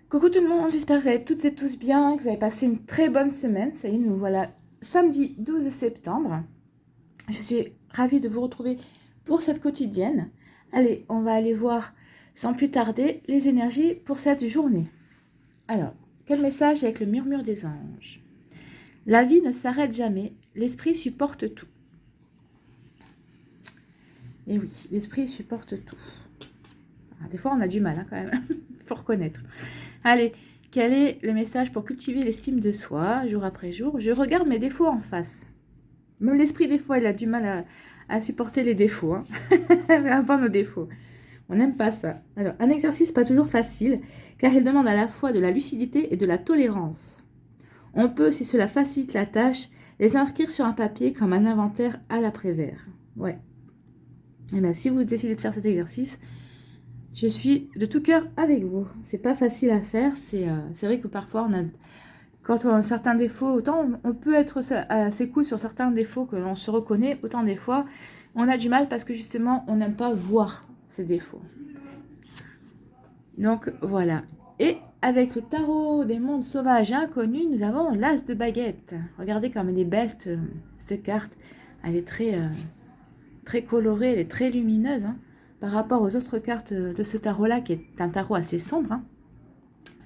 Coucou tout le monde, j'espère que vous allez toutes et tous bien, que vous avez passé une très bonne semaine. Ça y est, nous voilà samedi 12 septembre. Je suis ravie de vous retrouver pour cette quotidienne. Allez, on va aller voir sans plus tarder les énergies pour cette journée. Alors, quel message avec le murmure des anges? La vie ne s'arrête jamais, l'esprit supporte tout. Et oui, l'esprit supporte tout. Alors, des fois, on a du mal quand même, il faut reconnaître. Allez, quel est le message pour cultiver l'estime de soi, jour après jour? Je regarde mes défauts en face. Même l'esprit, des fois, il a du mal à supporter les défauts. Hein. Avant nos défauts. On n'aime pas ça. Alors, un exercice pas toujours facile, car il demande à la fois de la lucidité et de la tolérance. On peut, si cela facilite la tâche, les inscrire sur un papier comme un inventaire à l'après-vert. Ouais. Et bien, si vous décidez de faire cet exercice, je suis de tout cœur avec vous. C'est pas facile à faire. C'est vrai que parfois, quand on a certains défauts, autant on peut être assez cool sur certains défauts que l'on se reconnaît, autant des fois, on a du mal parce que justement, on n'aime pas voir ces défauts. Donc, voilà. Et avec le tarot des mondes sauvages et inconnus, nous avons l'as de baguette. Regardez comme elle est belle, cette carte. Elle est très colorée, elle est très lumineuse. Hein, par rapport aux autres cartes de ce tarot-là, qui est un tarot assez sombre.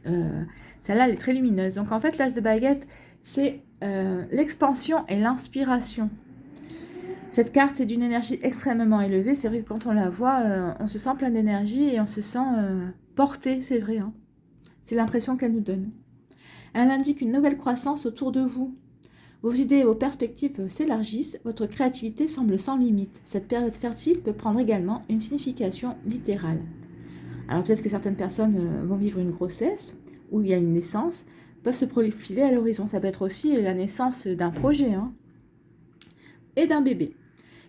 Hein. Celle-là, elle est très lumineuse. Donc, en fait, l'as de baguette, c'est l'expansion et l'inspiration. Cette carte est d'une énergie extrêmement élevée. C'est vrai que quand on la voit, on se sent plein d'énergie et on se sent porté, c'est vrai. Hein. C'est l'impression qu'elle nous donne. Elle indique une nouvelle croissance autour de vous. Vos idées et vos perspectives s'élargissent, votre créativité semble sans limite. Cette période fertile peut prendre également une signification littérale. Alors peut-être que certaines personnes vont vivre une grossesse, où il y a une naissance, peuvent se profiler à l'horizon. Ça peut être aussi la naissance d'un projet hein, et d'un bébé.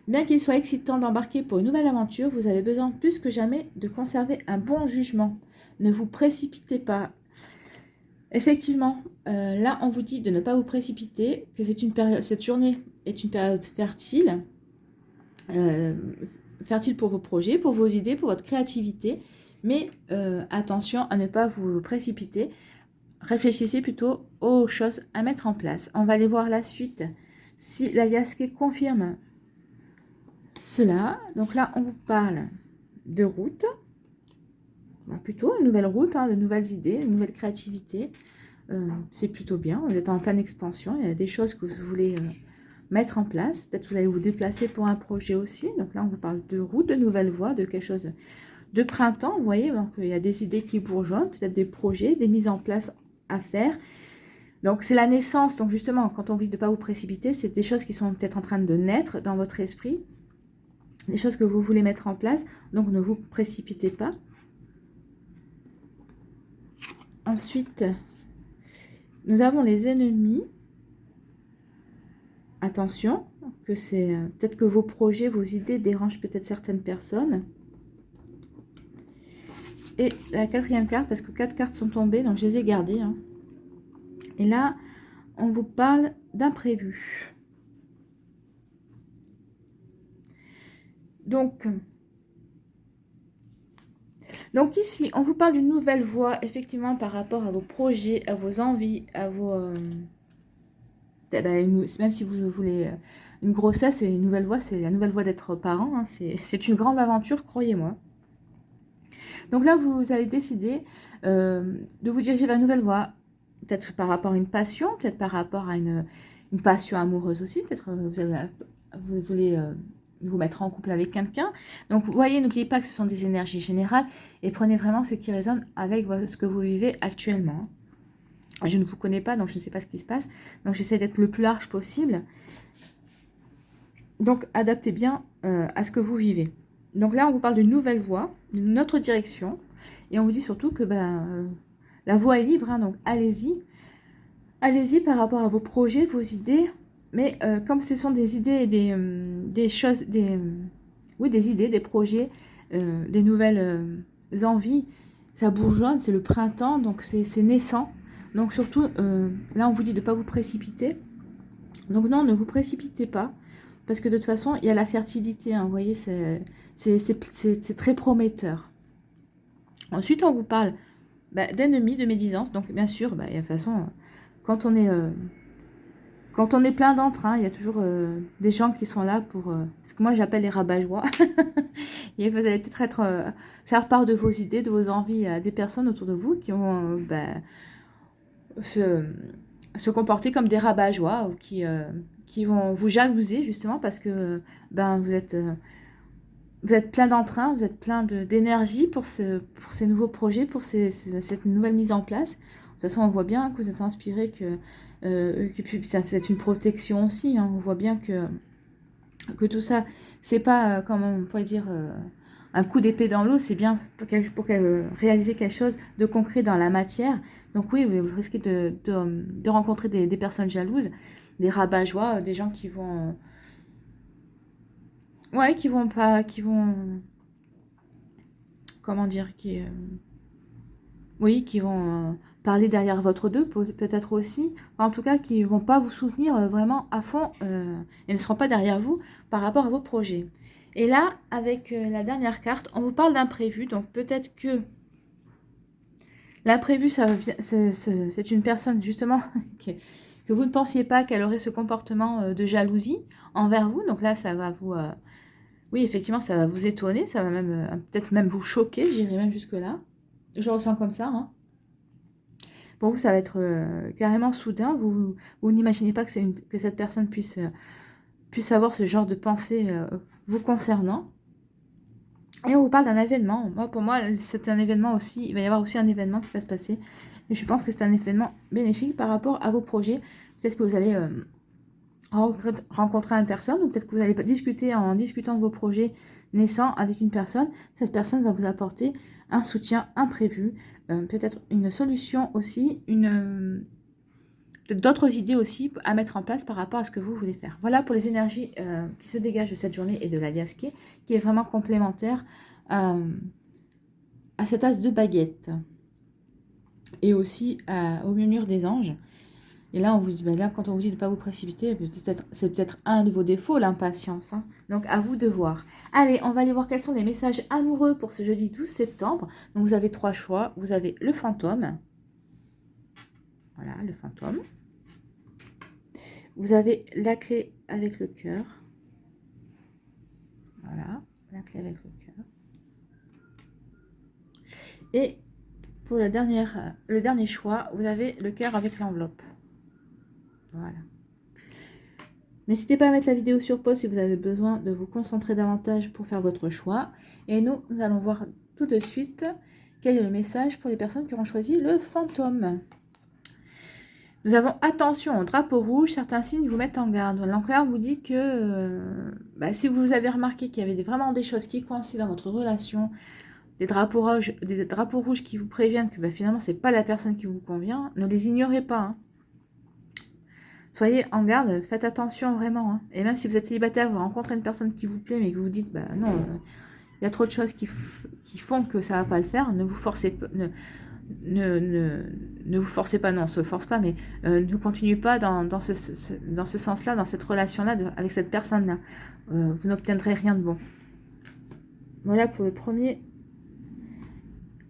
Bien qu'il soit excitant d'embarquer pour une nouvelle aventure, vous avez besoin plus que jamais de conserver un bon jugement. Ne vous précipitez pas. Effectivement, là on vous dit de ne pas vous précipiter, que cette journée est une période fertile, fertile pour vos projets, pour vos idées, pour votre créativité, mais attention à ne pas vous précipiter. Réfléchissez plutôt aux choses à mettre en place. On va aller voir la suite. Si l'aliasque confirme cela, donc là on vous parle de route, plutôt une nouvelle route, hein, de nouvelles idées, une nouvelle créativité. C'est plutôt bien, vous êtes en pleine expansion, il y a des choses que vous voulez mettre en place. Peut-être que vous allez vous déplacer pour un projet aussi. Donc là on vous parle de route, de nouvelles voies, de quelque chose de printemps. Vous voyez, donc il y a des idées qui bourgeonnent, peut-être des projets, des mises en place à faire. Donc c'est la naissance, donc justement quand on dit de ne pas vous précipiter, c'est des choses qui sont peut-être en train de naître dans votre esprit, des choses que vous voulez mettre en place, donc ne vous précipitez pas. Ensuite, nous avons les ennemis. Attention, que c'est peut-être que vos projets, vos idées dérangent peut-être certaines personnes. Et la quatrième carte, parce que 4 cartes sont tombées, donc je les ai gardées. Hein. Et là, on vous parle d'imprévu. Donc ici, on vous parle d'une nouvelle voie, effectivement, par rapport à vos projets, à vos envies, à vos... même si vous voulez une grossesse et une nouvelle voie, c'est la nouvelle voie d'être parent. Hein, c'est une grande aventure, croyez-moi. Donc là, vous allez décider de vous diriger vers une nouvelle voie, peut-être par rapport à une passion, peut-être par rapport à une passion amoureuse aussi, peut-être vous voulez vous mettre en couple avec quelqu'un. Donc vous voyez, n'oubliez pas que ce sont des énergies générales et prenez vraiment ce qui résonne avec ce que vous vivez actuellement. Je ne vous connais pas, donc je ne sais pas ce qui se passe, donc j'essaie d'être le plus large possible. Donc adaptez bien à ce que vous vivez. Donc là, on vous parle d'une nouvelle voie, d'une autre direction. Et on vous dit surtout que la voie est libre, hein, donc allez-y. Allez-y par rapport à vos projets, vos idées. Mais comme ce sont des idées et des choses, des idées, des projets, des nouvelles envies, ça bourgeonne, c'est le printemps, donc c'est naissant. Donc surtout, là, on vous dit de ne pas vous précipiter. Donc non, ne vous précipitez pas. Parce que de toute façon, il y a la fertilité, hein, vous voyez, c'est très prometteur. Ensuite, on vous parle d'ennemis, de médisance. Donc, bien sûr, de toute façon, quand on est, quand on est plein d'entrain, il y a toujours des gens qui sont là pour... ce que moi, j'appelle les rabat-joie. Et vous allez peut-être faire part de vos idées, de vos envies à des personnes autour de vous qui vont se comporter comme des rabat-joie ou qui vont vous jalouser, justement, parce que vous êtes plein d'entrain, vous êtes plein d'énergie pour ces nouveaux projets, pour cette nouvelle mise en place. De toute façon, on voit bien que vous êtes inspiré, que puis c'est une protection aussi. Hein. On voit bien que tout ça, c'est pas, comment on pourrait dire, un coup d'épée dans l'eau, c'est bien pour réaliser quelque chose de concret dans la matière. Donc oui, vous risquez de rencontrer des personnes jalouses, des rabat-joie, des gens qui vont... ouais, qui vont pas... qui vont... comment dire, oui, qui vont parler derrière votre dos, peut-être aussi. Enfin, en tout cas, qui ne vont pas vous soutenir vraiment à fond et ne seront pas derrière vous par rapport à vos projets. Et là, avec la dernière carte, on vous parle d'imprévu. Donc, peut-être que l'imprévu, c'est une personne, justement, que vous ne pensiez pas qu'elle aurait ce comportement de jalousie envers vous. Donc là, ça va vous... oui, effectivement, ça va vous étonner. Ça va même peut-être même vous choquer, j'irai même jusque-là. Je ressens comme ça, hein. Pour vous, ça va être carrément soudain. Vous n'imaginez pas que cette personne puisse avoir ce genre de pensée vous concernant. Et on vous parle d'un événement. Pour moi, c'est un événement aussi. Il va y avoir aussi un événement qui va se passer. Et je pense que c'est un événement bénéfique par rapport à vos projets. Peut-être que vous allez rencontrer une personne, ou peut-être que vous allez discuter en discutant de vos projets naissants avec une personne. Cette personne va vous apporter un soutien imprévu, peut-être une solution aussi, d'autres idées aussi à mettre en place par rapport à ce que vous voulez faire. Voilà pour les énergies qui se dégagent de cette journée et de l'alias qui est vraiment complémentaire à cet as de baguette et aussi au murmure des anges. Et là, on vous dit, là, quand on vous dit de ne pas vous précipiter, c'est peut-être un de vos défauts, l'impatience. Hein. Donc, à vous de voir. Allez, on va aller voir quels sont les messages amoureux pour ce jeudi 12 septembre. Donc, vous avez 3 choix. Vous avez le fantôme. Voilà, le fantôme. Vous avez la clé avec le cœur. Voilà, la clé avec le cœur. Et pour le dernier choix, vous avez le cœur avec l'enveloppe. Voilà. N'hésitez pas à mettre la vidéo sur pause si vous avez besoin de vous concentrer davantage pour faire votre choix. Et nous allons voir tout de suite quel est le message pour les personnes qui auront choisi le fantôme. Nous avons attention au drapeau rouge, certains signes vous mettent en garde. L'enclair vous dit que si vous avez remarqué qu'il y avait vraiment des choses qui coïncident dans votre relation, des drapeaux rouges qui vous préviennent que finalement c'est pas la personne qui vous convient, ne les ignorez pas. Hein. Soyez en garde, faites attention vraiment. Hein. Et même si vous êtes célibataire, vous rencontrez une personne qui vous plaît, mais que vous dites, non, il y a trop de choses qui font que ça ne va pas le faire, ne vous forcez pas, ne vous forcez pas, non, on ne se force pas, mais ne continuez pas dans ce sens-là, dans cette relation-là, avec cette personne-là. Vous n'obtiendrez rien de bon. Voilà pour le premier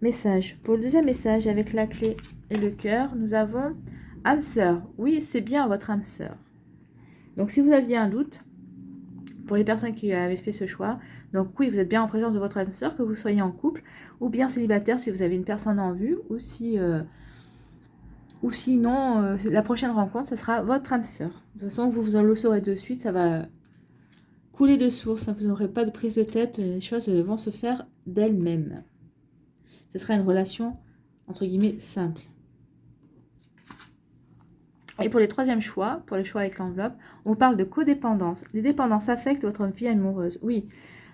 message. Pour le deuxième message, avec la clé et le cœur, nous avons... âme sœur, oui, c'est bien votre âme sœur. Donc, si vous aviez un doute, pour les personnes qui avaient fait ce choix, donc oui, vous êtes bien en présence de votre âme sœur, que vous soyez en couple, ou bien célibataire si vous avez une personne en vue, ou sinon, la prochaine rencontre, ça sera votre âme sœur. De toute façon, vous en le saurez de suite, ça va couler de source, hein, vous n'aurez pas de prise de tête, les choses vont se faire d'elles-mêmes. Ce sera une relation, entre guillemets, simple. Et pour les troisièmes choix, pour le choix avec l'enveloppe, on vous parle de codépendance. Les dépendances affectent votre vie amoureuse. Oui,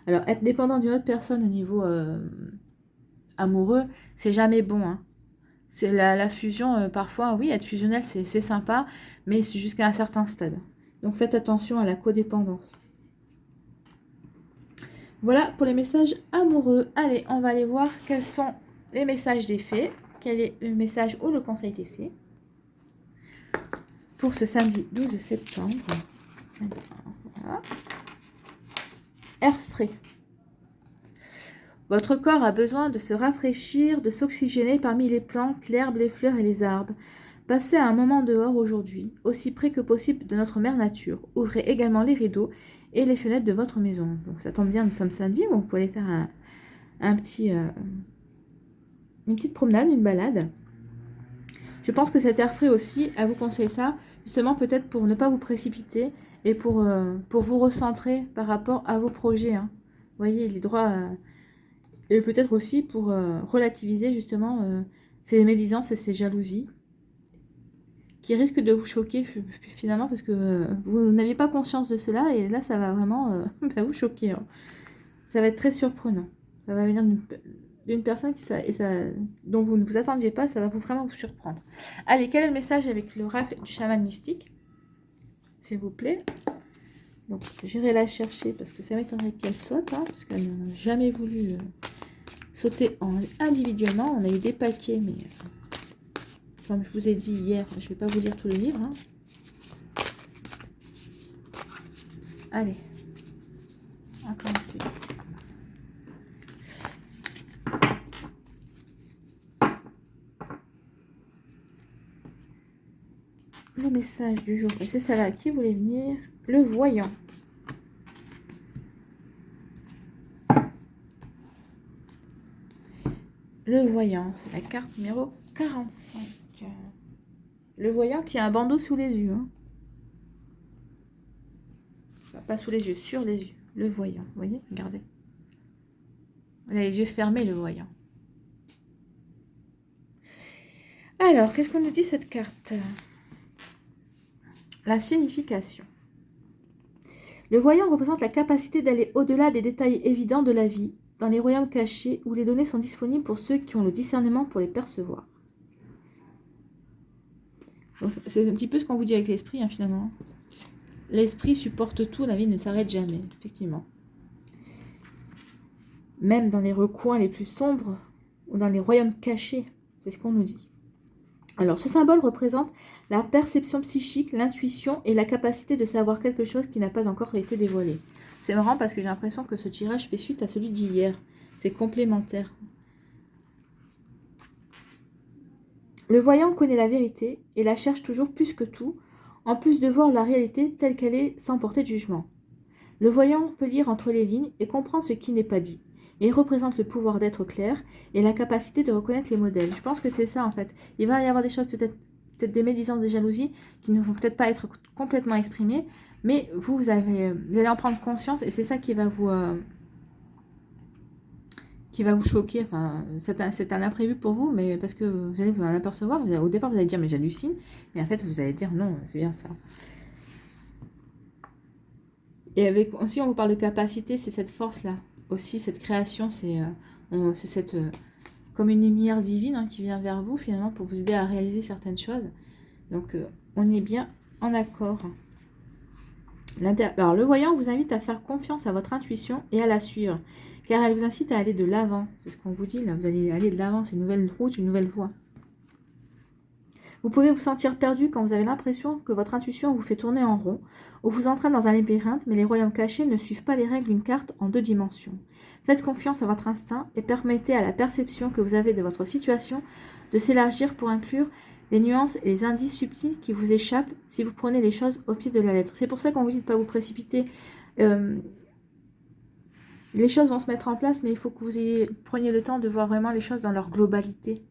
alors être dépendant d'une autre personne au niveau amoureux, c'est jamais bon. Hein. C'est la fusion, parfois, oui, être fusionnel, c'est sympa, mais c'est jusqu'à un certain stade. Donc faites attention à la codépendance. Voilà pour les messages amoureux. Allez, on va aller voir quels sont les messages des fées. Quel est le message ou le conseil des fées pour ce samedi 12 septembre. Voilà. Air frais. Votre corps a besoin de se rafraîchir, de s'oxygéner parmi les plantes, l'herbe, les fleurs et les arbres. Passez un moment dehors aujourd'hui, aussi près que possible de notre mère nature. Ouvrez également les rideaux et les fenêtres de votre maison. Donc ça tombe bien, nous sommes samedi, donc vous pouvez aller faire une petite promenade, une balade. Je pense que cet air frais aussi, elle vous conseille ça, justement peut-être pour ne pas vous précipiter et pour vous recentrer par rapport à vos projets. Hein. Vous voyez, les droits... et peut-être aussi pour relativiser justement ces médisances et ces jalousies qui risquent de vous choquer finalement parce que vous n'aviez pas conscience de cela et là ça va vraiment vous choquer. Hein. Ça va être très surprenant. Ça va venir d'une personne dont vous ne vous attendiez pas, ça va vraiment vous surprendre. Allez, quel est le message avec l'oracle du chaman mystique? S'il vous plaît. Donc j'irai la chercher parce que ça m'étonnerait qu'elle saute, hein, parce qu'elle n'a jamais voulu... sauter individuellement. On a eu des paquets, mais comme je vous ai dit hier, je ne vais pas vous lire tout le livre. Hein. Allez. Encore un petit. Le message du jour. Et c'est celle-là qui voulait venir. Le voyant. Le voyant, c'est la carte numéro 45. Le voyant qui a un bandeau sous les yeux. Hein. Enfin, pas sous les yeux, sur les yeux. Le voyant, vous voyez, regardez. Il a les yeux fermés, le voyant. Alors, qu'est-ce qu'on nous dit cette carte? La signification. Le voyant représente la capacité d'aller au-delà des détails évidents de la vie, dans les royaumes cachés où les données sont disponibles pour ceux qui ont le discernement pour les percevoir. C'est un petit peu ce qu'on vous dit avec l'esprit, hein, finalement. L'esprit supporte tout, la vie ne s'arrête jamais, effectivement. Même dans les recoins les plus sombres, ou dans les royaumes cachés, c'est ce qu'on nous dit. Alors, ce symbole représente la perception psychique, l'intuition et la capacité de savoir quelque chose qui n'a pas encore été dévoilé. C'est marrant parce que j'ai l'impression que ce tirage fait suite à celui d'hier. C'est complémentaire. Le voyant connaît la vérité et la cherche toujours plus que tout, en plus de voir la réalité telle qu'elle est sans porter de jugement. Le voyant peut lire entre les lignes et comprendre ce qui n'est pas dit. Il représente le pouvoir d'être clair et la capacité de reconnaître les modèles. Je pense que c'est ça en fait. Il va y avoir des choses, peut-être des médisances, des jalousies qui ne vont peut-être pas être complètement exprimées, mais vous allez en prendre conscience et c'est ça qui va vous choquer. Enfin, c'est un imprévu pour vous, mais parce que vous allez vous en apercevoir. Au départ, vous allez dire mais j'hallucine, et en fait, vous allez dire non, c'est bien ça. Et avec aussi, on vous parle de capacité, c'est cette force-là. Aussi, cette création, c'est cette comme une lumière divine hein, qui vient vers vous, finalement, pour vous aider à réaliser certaines choses. Donc, on est bien en accord. Alors, le voyant vous invite à faire confiance à votre intuition et à la suivre, car elle vous incite à aller de l'avant. C'est ce qu'on vous dit, là. Vous allez aller de l'avant, c'est une nouvelle route, une nouvelle voie. Vous pouvez vous sentir perdu quand vous avez l'impression que votre intuition vous fait tourner en rond ou vous entraîne dans un labyrinthe, mais les royaumes cachés ne suivent pas les règles d'une carte en 2 dimensions. Faites confiance à votre instinct et permettez à la perception que vous avez de votre situation de s'élargir pour inclure les nuances et les indices subtils qui vous échappent si vous prenez les choses au pied de la lettre. C'est pour ça qu'on vous dit de ne pas vous précipiter. Les choses vont se mettre en place, mais il faut que vous preniez le temps de voir vraiment les choses dans leur globalité.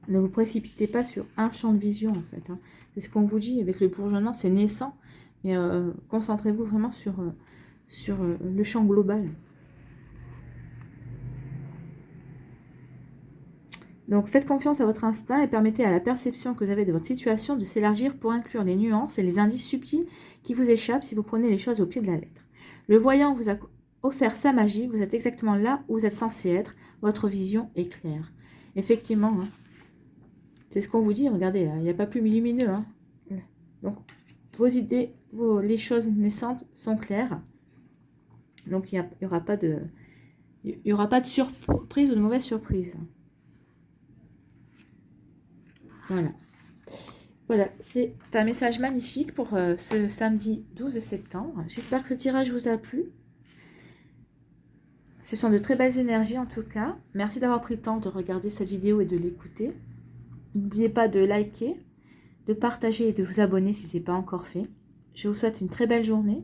Ne vous précipitez pas sur un champ de vision, en fait. Hein. C'est ce qu'on vous dit avec le bourgeonnement, c'est naissant. Mais concentrez-vous vraiment sur le champ global. Donc, faites confiance à votre instinct et permettez à la perception que vous avez de votre situation de s'élargir pour inclure les nuances et les indices subtils qui vous échappent si vous prenez les choses au pied de la lettre. Le voyant vous a offert sa magie, vous êtes exactement là où vous êtes censé être, votre vision est claire. Effectivement, hein. C'est ce qu'on vous dit, regardez, il n'y a pas plus lumineux. Hein. Donc, vos idées, les choses naissantes sont claires. Donc, il n'y aura pas de surprise ou de mauvaise surprise. Voilà. Voilà, c'est un message magnifique pour ce samedi 12 septembre. J'espère que ce tirage vous a plu. Ce sont de très belles énergies en tout cas. Merci d'avoir pris le temps de regarder cette vidéo et de l'écouter. N'oubliez pas de liker, de partager et de vous abonner si ce n'est pas encore fait. Je vous souhaite une très belle journée.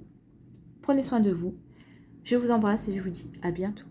Prenez soin de vous. Je vous embrasse et je vous dis à bientôt.